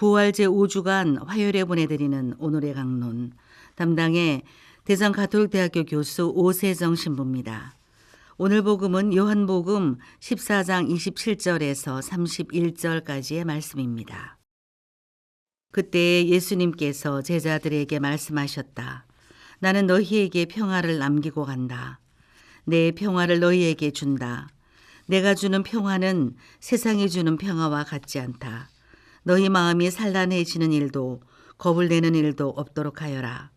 부활 제5주간 화요일에 보내드리는 오늘의 강론, 담당의 대전가톨릭대학교 교수 오세정 신부입니다. 오늘 복음은 요한복음 14장 27절에서 31절까지의 말씀입니다. 그때 예수님께서 제자들에게 말씀하셨다. 나는 너희에게 평화를 남기고 간다. 내 평화를 너희에게 준다. 내가 주는 평화는 세상이 주는 평화와 같지 않다. 너희 마음이 산란해지는 일도 겁을 내는 일도 없도록 하여라.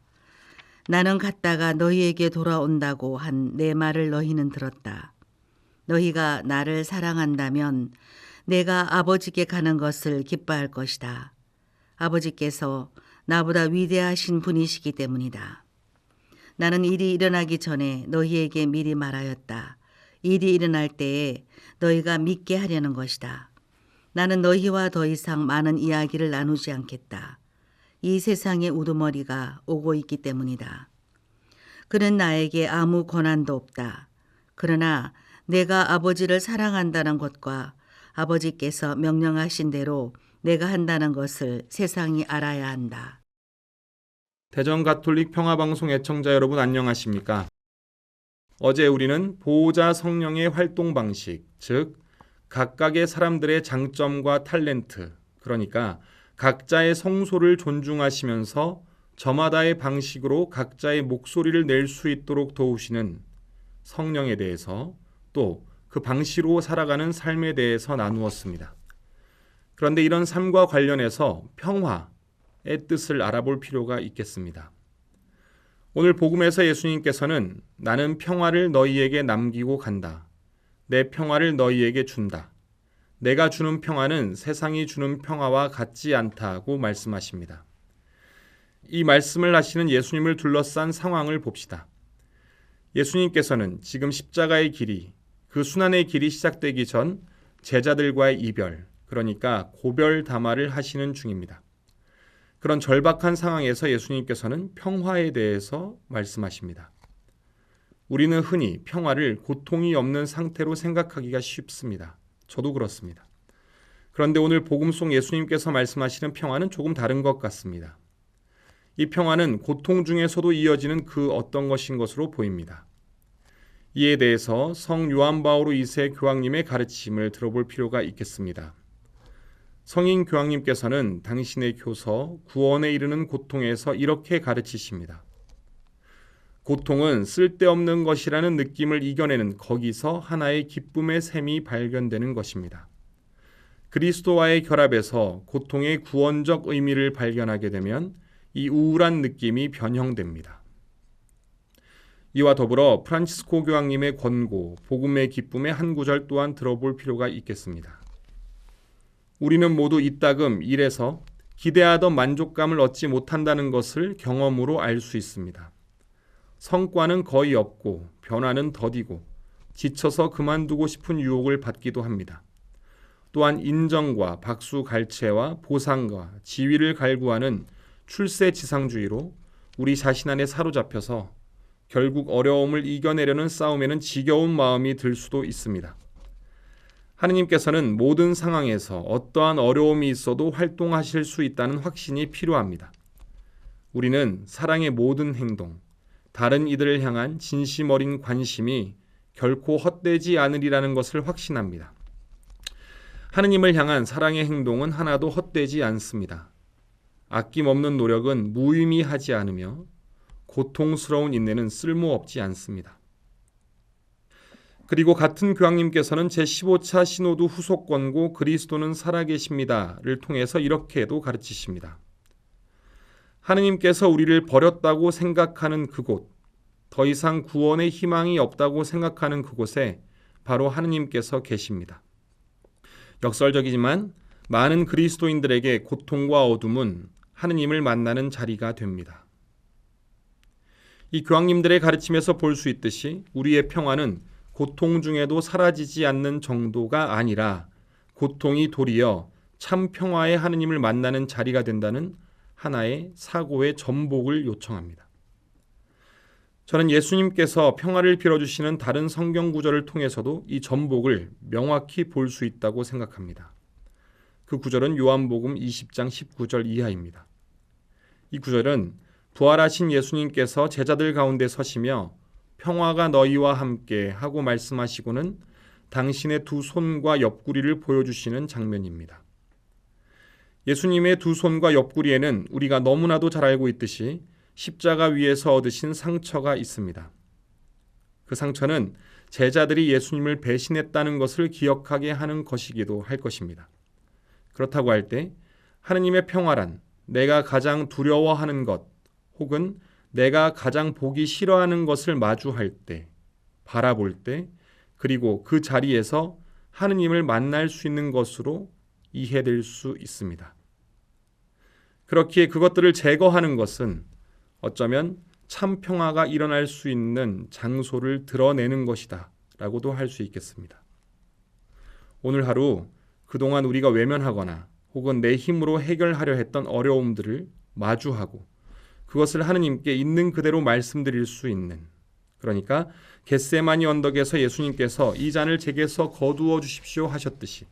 나는 갔다가 너희에게 돌아온다고 한 내 말을 너희는 들었다. 너희가 나를 사랑한다면 내가 아버지께 가는 것을 기뻐할 것이다. 아버지께서 나보다 위대하신 분이시기 때문이다. 나는 일이 일어나기 전에 너희에게 미리 말하였다. 일이 일어날 때에 너희가 믿게 하려는 것이다. 나는 너희와 더 이상 많은 이야기를 나누지 않겠다. 이 세상의 우두머리가 오고 있기 때문이다. 그는 나에게 아무 권한도 없다. 그러나 내가 아버지를 사랑한다는 것과 아버지께서 명령하신 대로 내가 한다는 것을 세상이 알아야 한다. 대전가톨릭 평화방송 애청자 여러분 안녕하십니까? 어제 우리는 보호자 성령의 활동 방식, 즉 각각의 사람들의 장점과 탤런트, 그러니까 각자의 성소를 존중하시면서 저마다의 방식으로 각자의 목소리를 낼 수 있도록 도우시는 성령에 대해서, 또 그 방식으로 살아가는 삶에 대해서 나누었습니다. 그런데 이런 삶과 관련해서 평화의 뜻을 알아볼 필요가 있겠습니다. 오늘 복음에서 예수님께서는 나는 평화를 너희에게 남기고 간다. 내 평화를 너희에게 준다. 내가 주는 평화는 세상이 주는 평화와 같지 않다고 말씀하십니다. 이 말씀을 하시는 예수님을 둘러싼 상황을 봅시다. 예수님께서는 지금 십자가의 길이, 그 순환의 길이 시작되기 전 제자들과의 이별, 그러니까 고별 담화를 하시는 중입니다. 그런 절박한 상황에서 예수님께서는 평화에 대해서 말씀하십니다. 우리는 흔히 평화를 고통이 없는 상태로 생각하기가 쉽습니다. 저도 그렇습니다. 그런데 오늘 복음 속 예수님께서 말씀하시는 평화는 조금 다른 것 같습니다. 이 평화는 고통 중에서도 이어지는 그 어떤 것인 것으로 보입니다. 이에 대해서 성 요한 바오로 2세 교황님의 가르침을 들어볼 필요가 있겠습니다. 성인 교황님께서는 당신의 교서 구원에 이르는 고통에서 이렇게 가르치십니다. 고통은 쓸데없는 것이라는 느낌을 이겨내는 거기서 하나의 기쁨의 샘이 발견되는 것입니다. 그리스도와의 결합에서 고통의 구원적 의미를 발견하게 되면 이 우울한 느낌이 변형됩니다. 이와 더불어 프란치스코 교황님의 권고, 복음의 기쁨의 한 구절 또한 들어볼 필요가 있겠습니다. 우리는 모두 이따금 일에서 기대하던 만족감을 얻지 못한다는 것을 경험으로 알 수 있습니다. 성과는 거의 없고 변화는 더디고 지쳐서 그만두고 싶은 유혹을 받기도 합니다. 또한 인정과 박수갈채와 보상과 지위를 갈구하는 출세지상주의로 우리 자신 안에 사로잡혀서 결국 어려움을 이겨내려는 싸움에는 지겨운 마음이 들 수도 있습니다. 하느님께서는 모든 상황에서 어떠한 어려움이 있어도 활동하실 수 있다는 확신이 필요합니다. 우리는 사랑의 모든 행동, 다른 이들을 향한 진심 어린 관심이 결코 헛되지 않으리라는 것을 확신합니다. 하느님을 향한 사랑의 행동은 하나도 헛되지 않습니다. 아낌없는 노력은 무의미하지 않으며 고통스러운 인내는 쓸모없지 않습니다. 그리고 같은 교황님께서는 제15차 시노드 후속 권고 그리스도는 살아계십니다를 통해서 이렇게도 가르치십니다. 하느님께서 우리를 버렸다고 생각하는 그곳, 더 이상 구원의 희망이 없다고 생각하는 그곳에 바로 하느님께서 계십니다. 역설적이지만 많은 그리스도인들에게 고통과 어둠은 하느님을 만나는 자리가 됩니다. 이 교황님들의 가르침에서 볼 수 있듯이 우리의 평화는 고통 중에도 사라지지 않는 정도가 아니라 고통이 도리어 참 평화의 하느님을 만나는 자리가 된다는 하나의 사고의 전복을 요청합니다. 저는 예수님께서 평화를 빌어주시는 다른 성경 구절을 통해서도 이 전복을 명확히 볼 수 있다고 생각합니다. 그 구절은 요한복음 20장 19절 이하입니다. 이 구절은 부활하신 예수님께서 제자들 가운데 서시며 평화가 너희와 함께 하고 말씀하시고는 당신의 두 손과 옆구리를 보여주시는 장면입니다. 예수님의 두 손과 옆구리에는 우리가 너무나도 잘 알고 있듯이 십자가 위에서 얻으신 상처가 있습니다. 그 상처는 제자들이 예수님을 배신했다는 것을 기억하게 하는 것이기도 할 것입니다. 그렇다고 할 때 하느님의 평화란 내가 가장 두려워하는 것 혹은 내가 가장 보기 싫어하는 것을 마주할 때, 바라볼 때, 그리고 그 자리에서 하느님을 만날 수 있는 것으로 이해될 수 있습니다. 그렇기에 그것들을 제거하는 것은 어쩌면 참 평화가 일어날 수 있는 장소를 드러내는 것이다 라고도 할 수 있겠습니다. 오늘 하루 그동안 우리가 외면하거나 혹은 내 힘으로 해결하려 했던 어려움들을 마주하고 그것을 하느님께 있는 그대로 말씀드릴 수 있는, 그러니까 겟세마니 언덕에서 예수님께서 이 잔을 제게서 거두어 주십시오 하셨듯이,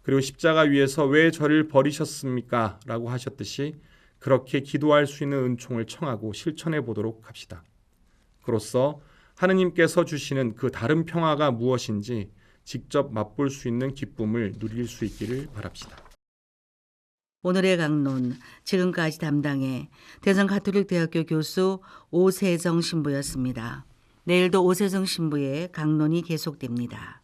그리고 십자가 위에서 왜 저를 버리셨습니까? 라고 하셨듯이 그렇게 기도할 수 있는 은총을 청하고 실천해 보도록 합시다. 그로써 하느님께서 주시는 그 다른 평화가 무엇인지 직접 맛볼 수 있는 기쁨을 누릴 수 있기를 바랍시다. 오늘의 강론, 지금까지 담당해 대전가톨릭대학교 교수 오세정 신부였습니다. 내일도 오세정 신부의 강론이 계속됩니다.